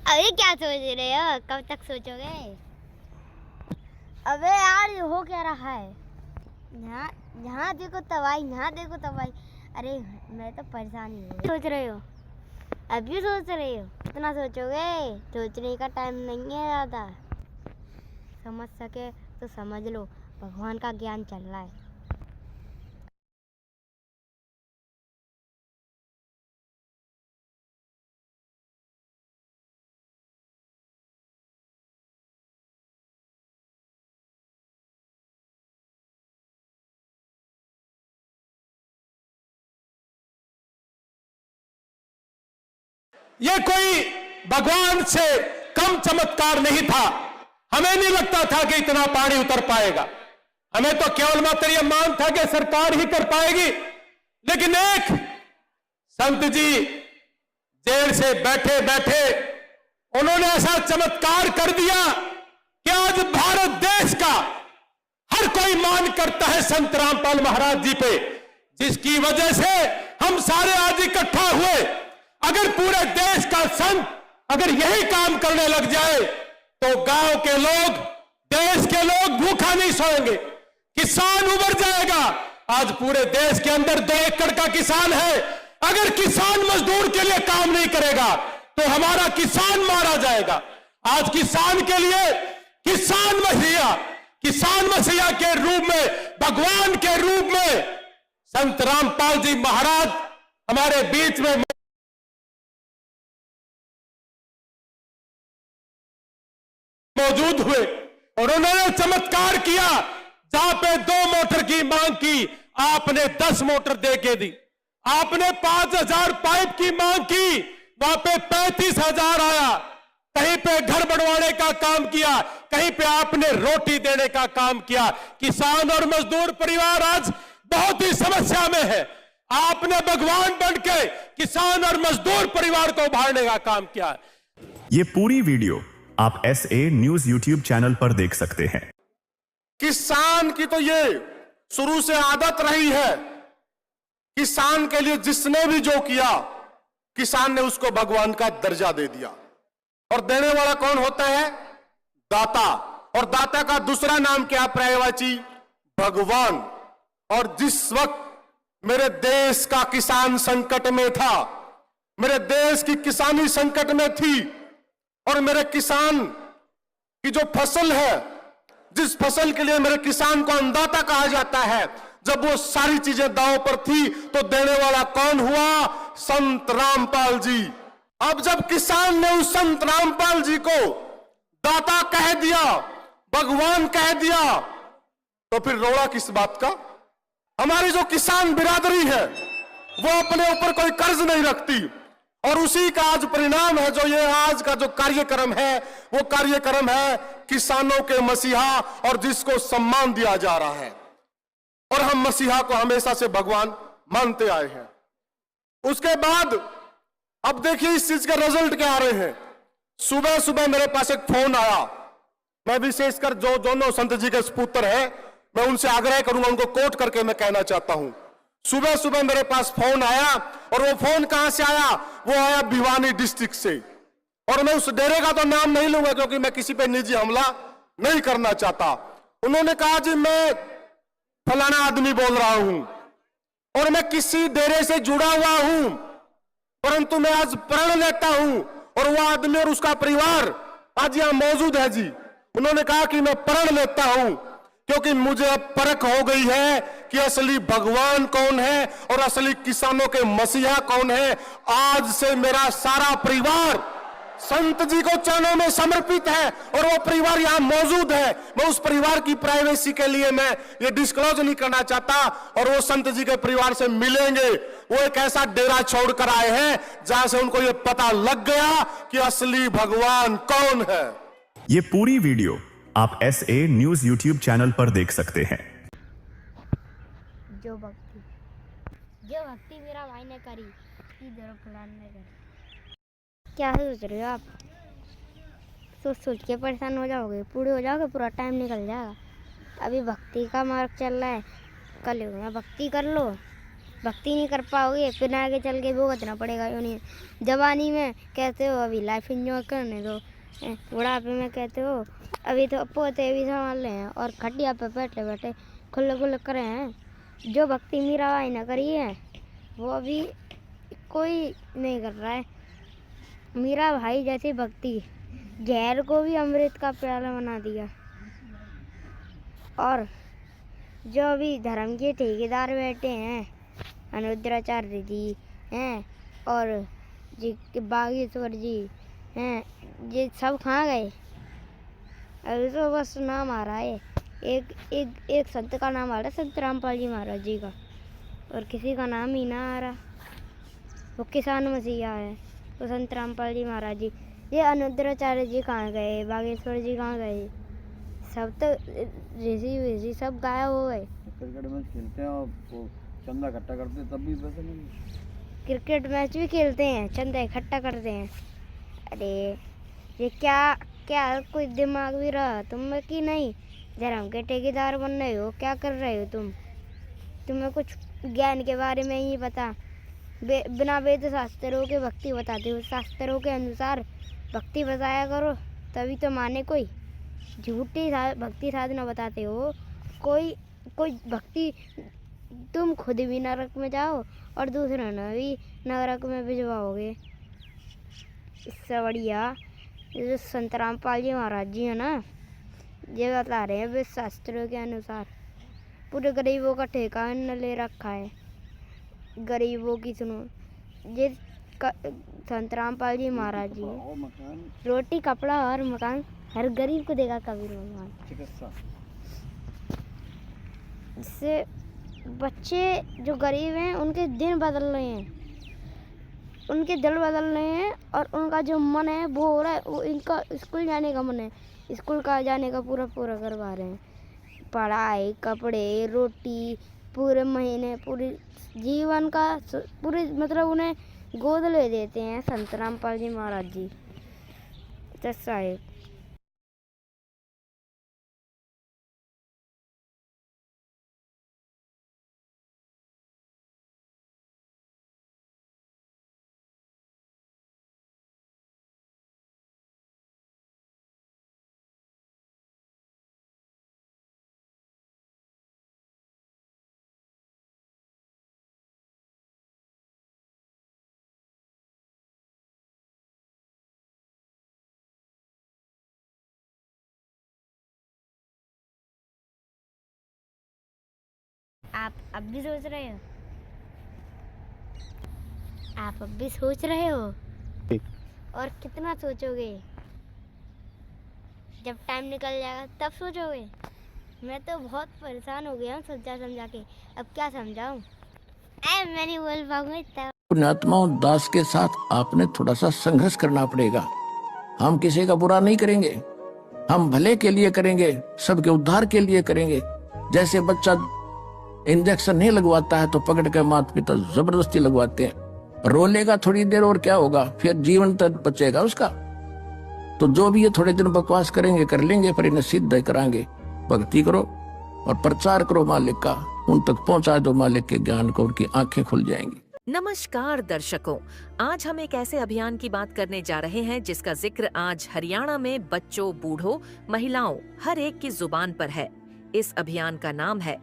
अरे क्या सोच रहे हो, कब तक सोचोगे? अबे यार हो क्या रहा है? यहाँ यहाँ देखो तबाही, यहाँ देखो तबाही। अरे मैं तो परेशान ही हूँ। सोच रहे हो? अभी सोच रहे हो? कितना सोचोगे? सोचने का टाइम नहीं है ज़्यादा। समझ सके तो समझ लो, भगवान का ज्ञान चल रहा है। ये कोई भगवान से कम चमत्कार नहीं था। हमें नहीं लगता था कि इतना पानी उतर पाएगा। हमें तो केवल मात्र यह मान था कि सरकार ही कर पाएगी। लेकिन एक संत जी जेल से बैठे बैठे उन्होंने ऐसा चमत्कार कर दिया कि आज भारत देश का हर कोई मान करता है संत रामपाल महाराज जी पे, जिसकी वजह से हम सारे आज इकट्ठा हुए। अगर पूरे देश का संत अगर यही काम करने लग जाए तो गांव के लोग, देश के लोग भूखा नहीं सोएंगे, किसान उबर जाएगा। आज पूरे देश के अंदर 2 एकड़ का किसान है। अगर किसान मजदूर के लिए काम नहीं करेगा तो हमारा किसान मारा जाएगा। आज किसान के लिए किसान मसीहा के रूप में, भगवान के रूप में संत रामपाल जी महाराज हमारे बीच में मौजूद हुए और उन्होंने चमत्कार किया। जहां पे 2 मोटर की मांग की, आपने 10 मोटर दे के दी। आपने 5,000 पाइप की मांग की, वहां पे 35,000 आया। कहीं पे घर बनवाने का काम किया, कहीं पे आपने रोटी देने का काम किया। किसान और मजदूर परिवार आज बहुत ही समस्या में है। आपने भगवान बनके किसान और मजदूर परिवार को उभारने का काम किया। ये पूरी वीडियो आप SA न्यूज YouTube चैनल पर देख सकते हैं। किसान की तो ये शुरू से आदत रही है। किसान के लिए जिसने भी जो किया, किसान ने उसको भगवान का दर्जा दे दिया। और देने वाला कौन होता है? दाता। और दाता का दूसरा नाम क्या? पर्यायवाची भगवान। और जिस वक्त मेरे देश का किसान संकट में था, मेरे देश की किसानी संकट में थी, और मेरे किसान की जो फसल है, जिस फसल के लिए मेरे किसान को अन्नदाता कहा जाता है, जब वो सारी चीजें दांव पर थी तो देने वाला कौन हुआ? संत रामपाल जी। अब जब किसान ने उस संत रामपाल जी को दाता कह दिया, भगवान कह दिया, तो फिर रोड़ा किस बात का? हमारी जो किसान बिरादरी है वो अपने ऊपर कोई कर्ज नहीं रखती, और उसी का आज परिणाम है जो ये आज का जो कार्यक्रम है, वो कार्यक्रम है किसानों के मसीहा, और जिसको सम्मान दिया जा रहा है। और हम मसीहा को हमेशा से भगवान मानते आए हैं। उसके बाद अब देखिए इस चीज के रिजल्ट क्या आ रहे हैं। सुबह सुबह मेरे पास एक फोन आया। मैं विशेषकर जो दोनों संत जी के पुत्र हैं, मैं उनसे आग्रह करूंगा, उनको कोट करके मैं कहना चाहता हूं। सुबह सुबह मेरे पास फोन आया, और वो फोन कहां से आया? वो आया भिवानी डिस्ट्रिक्ट से। और मैं उस डेरे का तो नाम नहीं लूंगा क्योंकि मैं किसी पे निजी हमला नहीं करना चाहता। उन्होंने कहा जी मैं फलाना आदमी बोल रहा हूं, और मैं किसी डेरे से जुड़ा हुआ हूं, परंतु मैं आज प्रण लेता हूं, और वो आदमी और उसका परिवार आज यहां मौजूद है जी। उन्होंने कहा कि मैं प्रण लेता हूं क्योंकि मुझे अब परख हो गई है कि असली भगवान कौन है और असली किसानों के मसीहा कौन है। आज से मेरा सारा परिवार संत जी को चरणों में समर्पित है, और वो परिवार यहां मौजूद है। मैं उस परिवार की प्राइवेसी के लिए मैं ये डिस्क्लोज नहीं करना चाहता, और वो संत जी के परिवार से मिलेंगे। वो एक ऐसा डेरा छोड़कर आए हैं जहां से उनको ये पता लग गया कि असली भगवान कौन है। ये पूरी वीडियो आप SA न्यूज YouTube चैनल पर देख सकते हैं। जो भक्ति मेरा भाई ने करी, इधर फलान ने करी। क्या सोच रहे हो आप? सोच के परेशान हो जाओगे, पूरे हो जाओगे, पूरा टाइम निकल जाएगा। अभी भक्ति का मार्ग चल रहा है, कल में भक्ति कर लो, भक्ति नहीं कर पाओगे फिर आगे चल के भुगतना पड़ेगा। नहीं जवानी में कहते हो अभी लाइफ एंजॉय करने दो, बुढ़ापे में कहते हो अभी तो पोते भी संभाल रहे हैं और खटिया पे बैठे बैठे खुले खुले करे हैं। जो भक्ति मीराबाई ने करी है वो अभी कोई नहीं कर रहा है। मीरा भाई जैसी भक्ति जहर को भी अमृत का प्याला बना दिया। और जो अभी धर्म के ठेकेदार बैठे हैं अनुद्राचार्य जी हैं और जी बागेश्वर जी हैं, ये सब कहाँ गए? अभी तो बस नाम आ रहा है, एक संत का नाम आ रहा है, संत रामपाल जी महाराज जी का, और किसी का नाम ही ना आ रहा। वो किसान मसीहा है तो संत रामपाल जी महाराज जी। ये अनुद्राचार्य जी कहाँ गए? बागेश्वर जी कहाँ गए? सब तो ऋषि सब गायब हो गए। क्रिकेट मैच खेलते हैं और वो चंदा इकट्ठा करते हैं तब भी पैसे नहीं। क्रिकेट मैच भी खेलते हैं, चंदा इकट्ठा करते हैं। अरे ये क्या क्या कोई दिमाग भी रहा तुम में कि नहीं? धर्म के ठेकेदार बन रहे हो, क्या कर रहे हो तुम? तुम्हें कुछ ज्ञान के बारे में ही पता? बिना वेद शास्त्रों के भक्ति बताते हो, शास्त्रों के अनुसार भक्ति बताया करो तभी तो माने कोई। झूठी भक्ति साधना बताते हो, कोई भक्ति तुम खुद भी नरक में जाओ और दूसरों ने भी नरक में भिजवाओगे। इससे बढ़िया जो संत रामपाल जी महाराज जी है ना, ये बता रहे हैं वे शास्त्रों के अनुसार पूरे गरीबों का ठेका न ले रखा है। गरीबों की सुनो, ये संत रामपाल जी महाराज जी और मकान, रोटी कपड़ा और मकान हर गरीब को देगा कबीर भगवान। चिकित्सा, इससे बच्चे जो गरीब हैं उनके दिन बदल रहे हैं, उनके दिल बदल रहे हैं और उनका जो मन है वो हो रहा है, वो इनका स्कूल जाने का मन है, स्कूल का जाने का पूरा करवा रहे हैं। पढ़ाई, कपड़े, रोटी, पूरे महीने पूरे जीवन का पूरे मतलब उन्हें गोद ले देते हैं संत रामपाल जी महाराज जी। साहेब आप अब भी सोच रहे हो? आप अब भी सोच रहे हो? और कितना सोचोगे? जब टाइम निकल जाएगा तब सोचोगे? मैं तो बहुत परेशान हो गया हूँ समझा के, अब क्या समझाऊँ? मैं नहीं बोल पाऊंगा इतना। पुण्यात्माओं दास के साथ आपने थोड़ा सा संघर्ष करना पड़ेगा। हम किसी का बुरा नहीं करेंगे, हम भले के लिए करेंगे, सबके उद्धार के लिए करेंगे। जैसे बच्चा इंजेक्शन नहीं लगवाता है तो पकड़ के माता पिता जबरदस्ती लगवाते हैं, रोलेगा थोड़ी देर और क्या होगा, फिर जीवन तक बचेगा उसका। तो जो भी ये थोड़े दिन बकवास करेंगे कर लेंगे, पर इन्हें सिद्ध कराएंगे। भक्ति करो और प्रचार करो मालिक का, उन तक पहुंचा दो मालिक के ज्ञान को, उनकी आंखें खुल जाएंगी। नमस्कार दर्शकों, आज हम एक ऐसे अभियान की बात करने जा रहे हैं जिसका जिक्र आज हरियाणा में बच्चों, बूढ़ों, महिलाओं हर एक की जुबान पर है। इस अभियान का नाम है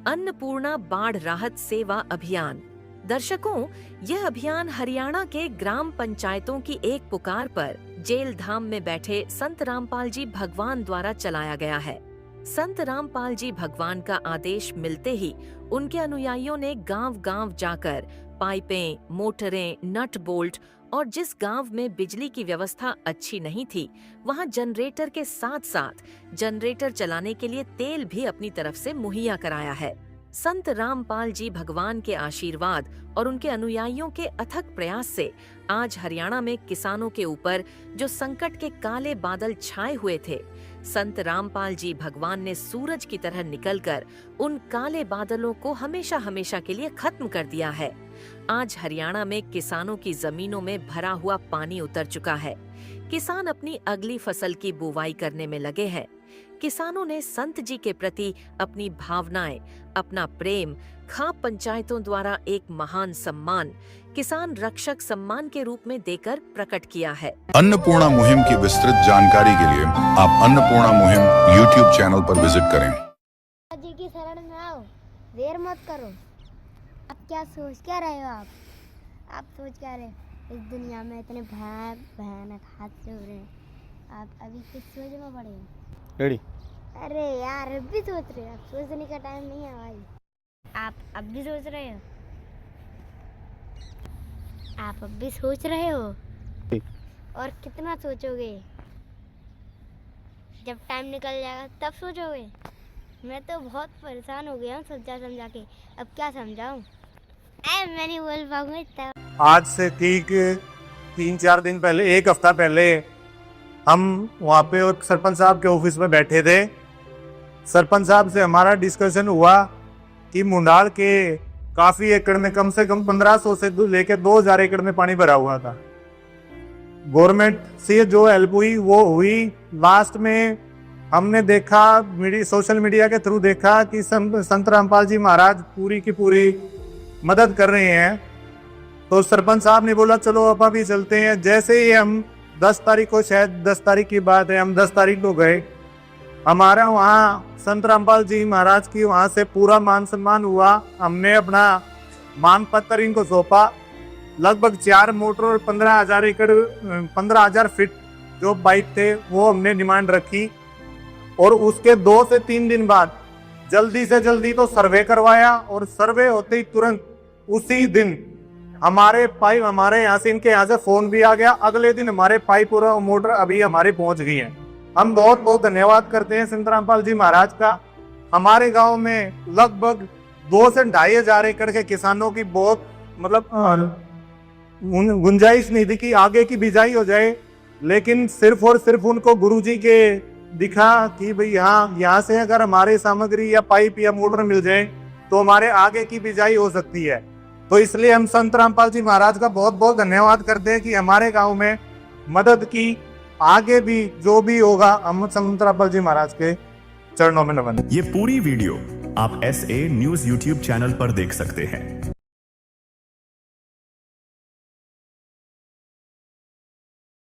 अन्नपूर्णा बाढ़ राहत सेवा अभियान। दर्शकों, यह अभियान हरियाणा के ग्राम पंचायतों की एक पुकार पर जेल धाम में बैठे संत रामपाल जी भगवान द्वारा चलाया गया है। संत रामपाल जी भगवान का आदेश मिलते ही उनके अनुयायियों ने गांव-गांव जाकर पाइपें, मोटरें, नट बोल्ट और जिस गांव में बिजली की व्यवस्था अच्छी नहीं थी, वहां जनरेटर के साथ साथ जनरेटर चलाने के लिए तेल भी अपनी तरफ से मुहैया कराया है। संत रामपाल जी भगवान के आशीर्वाद और उनके अनुयायियों के अथक प्रयास से आज हरियाणा में किसानों के ऊपर जो संकट के काले बादल छाए हुए थे, संत रामपाल जी भगवान ने सूरज की तरह निकलकर उन काले बादलों को हमेशा हमेशा के लिए खत्म कर दिया है। आज हरियाणा में किसानों की जमीनों में भरा हुआ पानी उतर चुका है। किसान अपनी अगली फसल की बुवाई करने में लगे हैं। किसानों ने संत जी के प्रति अपनी भावनाएं, अपना प्रेम खाप पंचायतों द्वारा एक महान सम्मान, किसान रक्षक सम्मान के रूप में देकर प्रकट किया है। अन्नपूर्णा मुहिम की विस्तृत जानकारी के लिए आप अन्नपूर्णा मुहिम YouTube चैनल पर विजिट करें। जी की शरण में आओ, देर मत करो। आप क्या सोच क्या रहे हो? आप सोच क्या रहे? इस दुनिया में इतने भयानक हादसे हो रहे हैं, आप अभी किस सोच में पड़े हो? रेडी। अरे यार अब भी सोच रहे हो? अब सोचने का टाइम नहीं है भाई। आप अब भी सोच रहे हो? आप अब भी सोच रहे हो? और कितना सोचोगे? जब टाइम निकल जाएगा तब सोचोगे? मैं तो बहुत परेशान हो गया हूँ समझा के। अब क्या समझाऊँ? मैं नहीं बोल पाऊंगा इतना। आज से ठीक 3-4 दिन पहले, एक हफ्ता पहले हम वहाँ पे और सरपंच साहब के ऑफिस में बैठे थे। सरपंच साहब से हमारा डिस्कशन हुआ कि मुंडाल के काफ़ी एकड़ में कम से कम 1500 से लेकर 2000 एकड़ में पानी भरा हुआ था। गवर्नमेंट से जो हेल्प हुई वो हुई। लास्ट में हमने देखा, सोशल मीडिया के थ्रू देखा कि संत रामपाल जी महाराज पूरी की पूरी मदद कर रहे हैं। तो सरपंच साहब ने बोला चलो अब अभी चलते हैं। जैसे ही हम 10 तारीख को, शायद 10 तारीख की बात है, हम 10 तारीख को गए। हमारा वहाँ संत रामपाल जी महाराज की वहाँ से पूरा मान सम्मान हुआ। हमने अपना मान पत्र इनको सौंपा। लगभग 4 मोटर और 15,000 फीट जो पाइप थे वो हमने डिमांड रखी। और उसके 2 से 3 दिन बाद जल्दी से जल्दी तो सर्वे करवाया, और सर्वे होते ही तुरंत उसी दिन हमारे पाइप, हमारे यहाँ से, इनके यहाँ से फोन भी आ गया। अगले दिन हमारे पाइप और मोटर अभी हमारे पहुंच गई है। हम बहुत बहुत धन्यवाद करते हैं संत रामपाल जी महाराज का। हमारे गांव में लगभग 2 से 2,500 एकड़ के किसानों की बहुत गुंजाइश नहीं थी कि आगे की बिजाई हो जाए, लेकिन सिर्फ और सिर्फ उनको गुरुजी के दिखा कि भाई यहाँ से अगर हमारे सामग्री या पाइप या मोटर मिल जाए तो हमारे आगे की बिजाई हो सकती है। तो इसलिए हम संत रामपाल जी महाराज का बहुत बहुत धन्यवाद करते हैं कि हमारे गांव में मदद की। आगे भी जो भी होगा हम संत रामपाल जी महाराज के चरणों में नमन। ये पूरी वीडियो आप SA न्यूज़ YouTube चैनल पर देख सकते हैं।